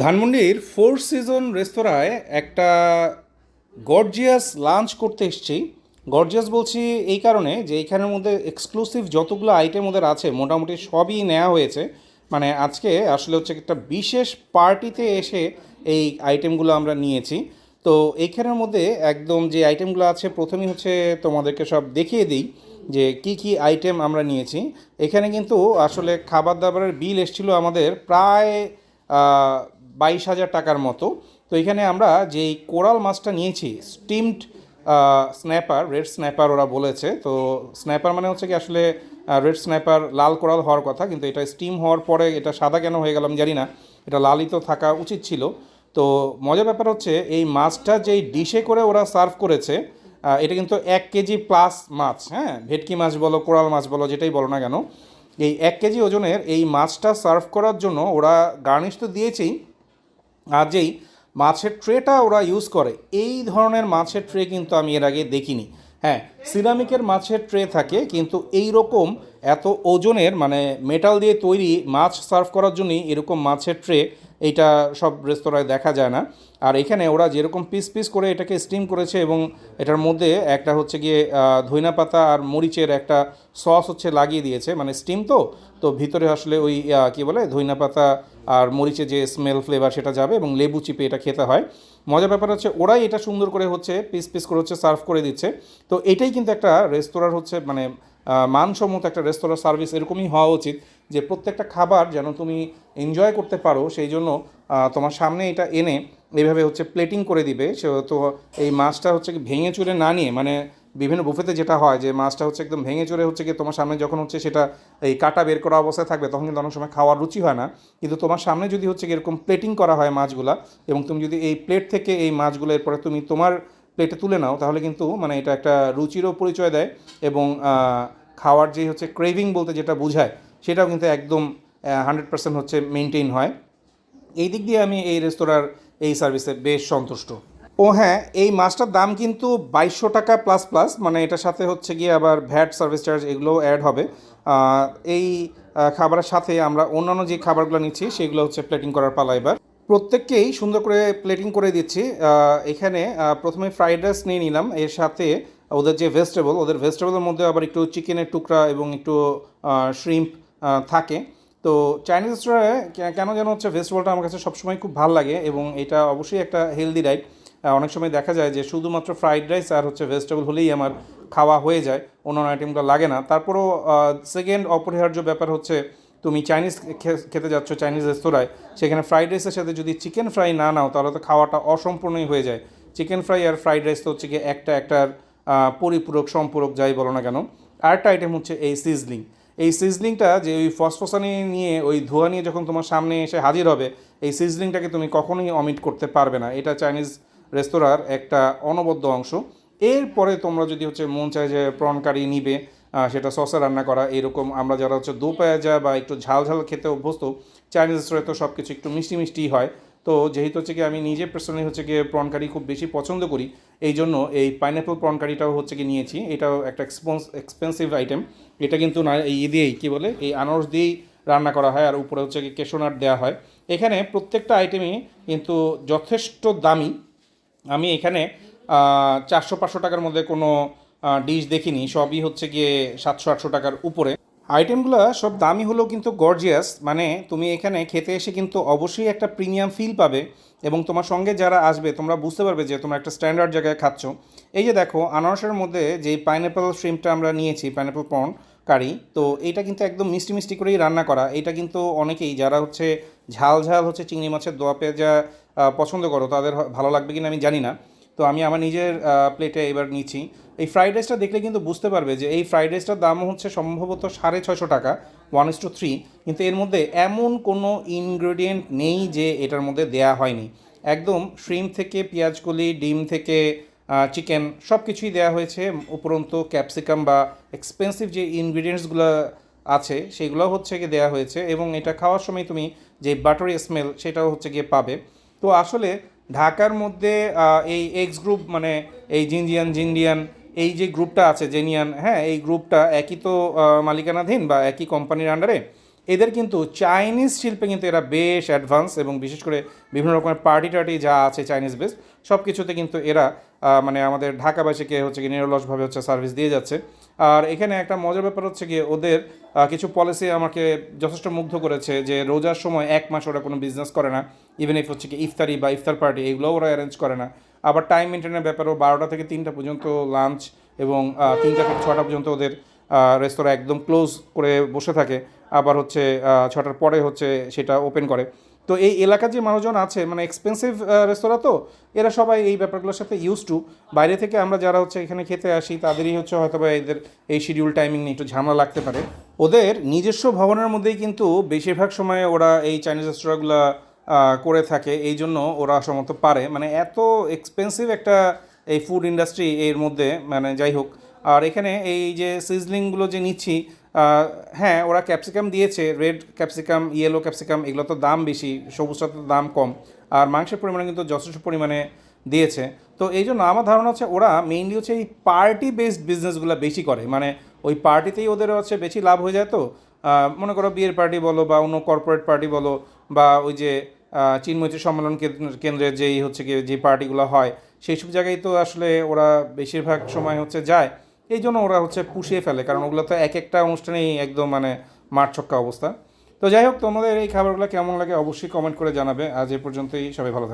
ধানমন্ডির four season রেস্তোরাঁয় একটা গর্জিয়াস লাঞ্চ করতে এসেছি। গর্জিয়াস বলছি এই কারণে যে এইখানের মধ্যে এক্সক্লুসিভ যতগুলো আইটেম ওদের আছে মোটামুটি সবই নেওয়া হয়েছে। মানে আজকে আসলে হচ্ছে একটা বিশেষ পার্টিতে এসে এই আইটেমগুলো আমরা নিয়েছি। তো এইখানের মধ্যে একদম যে আইটেমগুলো আছে প্রথমেই হচ্ছে তোমাদেরকে সব দেখিয়ে দিই যে কি কি আইটেম আমরা নিয়েছি। এখানে কিন্তু আসলে খাবার দাবারের বিল এসেছিলো আমাদের প্রায় 22,000 টাকার মতো। তো এখানে আমরা যেই কোরাল মাছটা নিয়েছি স্টিমড স্ন্যাপার, রেড স্ন্যাপার ওরা বলেছে। তো স্ন্যাপার মানে হচ্ছে কি আসলে রেড স্ন্যাপার লাল কোরাল হওয়ার কথা, কিন্তু এটা স্টিম হওয়ার পরে এটা সাদা কেন হয়ে গেল আমি জানি না, এটা লালই তো থাকা উচিত ছিল। তো মজার ব্যাপার হচ্ছে এই মাছটা যেই ডিশে করে ওরা সার্ভ করেছে, এটা কিন্তু 1 কেজি প্লাস মাছ। হ্যাঁ, ভেটকি মাছ বলো কোরাল মাছ বলো যেটাই বলো না কেন, এই 1 কেজি ওজনের এই মাছটা সার্ভ করার জন্য ওরা গার্নিশ তো দিয়েছেই, আর যেই মাছের ট্রেটা ওরা ইউজ করে এই ধরনের মাছের ট্রে কিন্তু আমি এর আগে দেখিনি। হ্যাঁ, সিরামিকের মাছের ট্রে থাকে, কিন্তু এই রকম এত ওজনের মানে মেটাল দিয়ে তৈরি মাছ সার্ভ করার জন্যই এরকম মাছের ট্রে এইটা সব রেস্তোরাঁয় দেখা যায় না। আর এখানে ওরা যেরকম পিস পিস করে এটাকে স্টিম করেছে এবং এটার মধ্যে একটা হচ্ছে গিয়ে ধইনা পাতা আর মরিচের একটা সস হচ্ছে লাগিয়ে দিয়েছে, মানে স্টিম তো তো ভিতরে আসলে ওই কী বলে ধইনা পাতা আর মরিচে যে স্মেল ফ্লেভার সেটা যাবে এবং লেবু চিপে এটা খেতে হয়। মজার ব্যাপার হচ্ছে ওরাই এটা সুন্দর করে হচ্ছে পিস পিস করে হচ্ছে সার্ভ করে দিচ্ছে। তো এটাই কিন্তু একটা রেস্তোরাঁর হচ্ছে মানে মানসম্মত একটা রেস্তোরাঁ সার্ভিস এরকমই হওয়া উচিত, যে প্রত্যেকটা খাবার যেন তুমি এনজয় করতে পারো সেই জন্য তোমার সামনে এটা এনে এইভাবে হচ্ছে প্লেটিং করে দিবে। সে তো এই মাছটা হচ্ছে কি ভেঙে চুরে না নিয়ে, মানে বিভিন্ন বুফেতে যেটা হয় যে মাছটা হচ্ছে একদম ভেঙে চুরে হচ্ছে কি তোমার সামনে যখন হচ্ছে সেটা এই কাটা বের করা অবস্থায় থাকবে তখন কিন্তু অনেক সময় খাওয়ার রুচি হয় না। কিন্তু তোমার সামনে যদি হচ্ছে এরকম প্লেটিং করা হয় মাছগুলা, এবং তুমি যদি এই প্লেট থেকে এই মাছগুলো এরপরে তুমি তোমার প্লেটে তুলে নাও, তাহলে কিন্তু মানে এটা একটা রুচিরও পরিচয় দেয় এবং খাওয়ার যে হচ্ছে ক্রেভিং বলতে যেটা বোঝায় সেটাও কিন্তু একদম 100% হচ্ছে মেনটেন হয়। এই দিক দিয়ে আমি এই রেস্তোরাঁর এই সার্ভিসে বেশ সন্তুষ্ট। ও হ্যাঁ, এই মাছটার দাম কিন্তু 2200 টাকা প্লাস প্লাস, মানে এটার সাথে হচ্ছে গিয়ে আবার ভ্যাট সার্ভিস চার্জ এগুলোও অ্যাড হবে। এই খাবারের সাথে আমরা অন্যান্য যে খাবারগুলো নিচ্ছি সেগুলো হচ্ছে প্লেটিং করার পালা এবার। প্রত্যেককেই সুন্দর করে প্লেটিং করে দিচ্ছি। এখানে প্রথমে ফ্রাইড রাইস নিয়ে নিলাম, এর সাথে ওদের যে ভেজিটেবল, ওদের ভেজিটেবলের মধ্যে আবার একটু চিকেনের টুকরা এবং একটু শ্রিম্প থাকে। তো চাইনিজ রেস্টুরেন্টে কেন যেন হচ্ছে ভেজিটেবলটা আমার কাছে সবসময় খুব ভালো লাগে এবং এটা অবশ্যই একটা হেলদি ডাইট। অনেক সময় দেখা যায় যে শুধুমাত্র ফ্রাইড রাইস আর হচ্ছে ভেজিটেবল হলেই আমার খাওয়া হয়ে যায়, অন্যান্য আইটেমগুলো লাগে না। তারপরও সেকেন্ড অপরিহার্য ব্যাপার হচ্ছে তুমি চাইনিজ খেতে যাচ্ছ চাইনিজ রেস্তোরাঁয়, সেখানে ফ্রাইড রাইসের সাথে যদি চিকেন ফ্রাই না নাও তাহলে তো খাওয়াটা অসম্পূর্ণই হয়ে যায়। চিকেন ফ্রাই আর ফ্রাইড রাইস তো হচ্ছে গিয়ে একটার পরিপূরক সম্পূরক যাই বলো না কেন। আরেকটা আইটেম হচ্ছে এই সিজলিং। এই সিজলিংটা যে ওই ফসফসানি নিয়ে ওই ধোঁয়া নিয়ে যখন তোমার সামনে এসে হাজির হবে, এই সিজলিংটাকে তুমি কখনোই অমিট করতে পারবে না। এটা চাইনিজ রেস্তোরাঁর একটা অনবদ্য অংশ। এরপরে তোমরা যদি হচ্ছে মন চায় যে প্রন কারি নিবে, সেটা সসে রান্না করা, এরকম আমরা যারা হচ্ছে দো পেঁয়াজা বা একটু ঝাল ঝাল খেতে অভ্যস্ত, চাইনিজ রেস্তোরাঁয় তো সব কিছু একটু মিষ্টি মিষ্টিই হয়। তো যেহেতু হচ্ছে কি আমি নিজে পার্সোনালি হচ্ছে গিয়ে প্রন কারি খুব বেশি পছন্দ করি, এই জন্য এই পাইনঅ্যাপল প্রন কারিটাও হচ্ছে কি নিয়েছি। এটাও একটা এক্সপেন্সিভ আইটেম। এটা কিন্তু না এই দিয়েই কী বলে এই আনারস দিয়েই রান্না করা হয় আর উপরে হচ্ছে কি কেশোনাট দেওয়া হয়। এখানে প্রত্যেকটা আইটেমই কিন্তু যথেষ্ট দামি। আমি এখানে 400-500 টাকার মধ্যে কোনো ডিশ দেখিনি, সবই হচ্ছে গিয়ে 700-800 টাকার উপরে। আইটেমগুলো সব দামি হলেও কিন্তু গর্জিয়াস, মানে তুমি এখানে খেতে এসে কিন্তু অবশ্যই একটা প্রিমিয়াম ফিল পাবে এবং তোমার সঙ্গে যারা আসবে তোমরা বুঝতে পারবে যে তোমরা একটা স্ট্যান্ডার্ড জায়গায় খাচ্ছ। এই যে দেখো আনারসের মধ্যে যে পাইনঅ্যাপল শ্রিম্পটা আমরা নিয়েছি, পাইনঅ্যাপল প্রন কারি, তো এইটা কিন্তু একদম মিষ্টি মিষ্টি করেই রান্না করা। এটা কিন্তু অনেকেই যারা হচ্ছে ঝাল ঝাল হচ্ছে চিংড়ি মাছের দোয়া পেঁয়াজা পছন্দ করো তাদের ভালো লাগবে কিনা আমি জানি না। তো আমি আমার নিজের প্লেটে এবার নিচ্ছি। এই ফ্রাইড রাইসটা দেখলে কিন্তু বুঝতে পারবে যে এই ফ্রাইড রাইসটার দাম হচ্ছে সম্ভবত 650 টাকা, 1:3। কিন্তু এর মধ্যে এমন কোনো ইনগ্রেডিয়েন্ট নেই যে এটার মধ্যে দেয়া হয়নি। একদম শ্রিম্প থেকে পেঁয়াজকলি, ডিম থেকে চিকেন সব কিছুই দেওয়া হয়েছে। উপরন্তু ক্যাপসিকাম বা এক্সপেন্সিভ যে ইনগ্রিডিয়েন্টসগুলো আছে সেগুলো হচ্ছে গিয়ে দেওয়া হয়েছে এবং এটা খাওয়ার সময় তুমি যে বাটারি স্মেল সেটাও হচ্ছে গিয়ে পাবে। তো আসলে ঢাকার মধ্যে এই এক্স গ্রুপ মানে এই জিন্ডিয়ান এই যে গ্রুপটা আছে জেনিয়ান, হ্যাঁ এই গ্রুপটা একই তো মালিকানাধীন বা একই কোম্পানির আন্ডারে। এদের কিন্তু চাইনিজ শিল্পে কিন্তু এরা বেশ অ্যাডভান্স, এবং বিশেষ করে বিভিন্ন রকমের পার্টি টার্টি যা আছে চাইনিজ বেস সব কিছুতে কিন্তু এরা মানে আমাদের ঢাকাবাসীকে হচ্ছে কি নিরলসভাবে হচ্ছে সার্ভিস দিয়ে যাচ্ছে। আর এখানে একটা মজার ব্যাপার হচ্ছে গিয়ে ওদের কিছু পলিসি আমাকে যথেষ্ট মুগ্ধ করেছে, যে রোজার সময় 1 মাস ওরা কোনো বিজনেস করে না, ইভেন ইফ হচ্ছে কি ইফতারি বা ইফতার পার্টি এগুলোও ওরা অ্যারেঞ্জ করে না। আবার টাইম মেনটেনের ব্যাপারেও 12টা থেকে 3টা পর্যন্ত লাঞ্চ, এবং 3টা থেকে 6টা পর্যন্ত ওদের রেস্তোরাঁ একদম ক্লোজ করে বসে থাকে। আবার হচ্ছে 6টার পরে হচ্ছে সেটা ওপেন করে। তো এই এলাকার যে মানুষজন আছে, মানে এক্সপেন্সিভ রেস্তোরাঁ, তো এরা সবাই এই ব্যাপারগুলোর সাথে ইউজ টু। বাইরে থেকে আমরা যারা হচ্ছে এখানে খেতে আসি তাদেরই হচ্ছে হয়তো বা এদের এই শিডিউল টাইমিং নিয়ে একটু ঝামেলা লাগতে পারে। ওদের নিজস্ব ভবনের মধ্যেই কিন্তু বেশিরভাগ সময় ওরা এই চাইনিজ রেস্তোরাঁগুলো করে থাকে, এই জন্য ওরা সম্ভবত পারে, মানে এত এক্সপেন্সিভ একটা এই ফুড ইন্ডাস্ট্রি এর মধ্যে, মানে যাই হোক। আর এখানে এই যে সিজলিংগুলো যে নিচ্ছি, হ্যাঁ ওরা ক্যাপসিকাম দিয়েছে, রেড ক্যাপসিকাম, ইয়েলো ক্যাপসিকাম, এগুলো তো দাম বেশি, সবুজটা তো দাম কম। আর মাংসের পরিমাণে কিন্তু যথেষ্ট পরিমাণে দিয়েছে। তো এই জন্য আমার ধারণা হচ্ছে ওরা মেইনলি হচ্ছে এই পার্টি বেসড বিজনেসগুলো বেশি করে, মানে ওই পার্টিতেই ওদের হচ্ছে বেশি লাভ হয়ে যায়। তো মনে করো বিয়ের পার্টি বলো বা অন্য কর্পোরেট পার্টি বলো, বা ওই যে চিন্ময়ী সম্মেলন কেন্দ্রের যেই হচ্ছে কি যে পার্টিগুলো হয়, সেই সব জায়গায় তো আসলে ওরা বেশিরভাগ সময় হচ্ছে যায়। এই জন্য ওরা হচ্ছে পুষিয়ে ফেলে, কারণ ওগুলো তো এক একটা অনুষ্ঠানেই একদম মানে মাঠ ছক্কা অবস্থা। তো যাই হোক, তোমাদের এই খাবারগুলো কেমন লাগে অবশ্যই কমেন্ট করে জানাবে। আজ এ পর্যন্তই, সবাই ভালো থাকবে।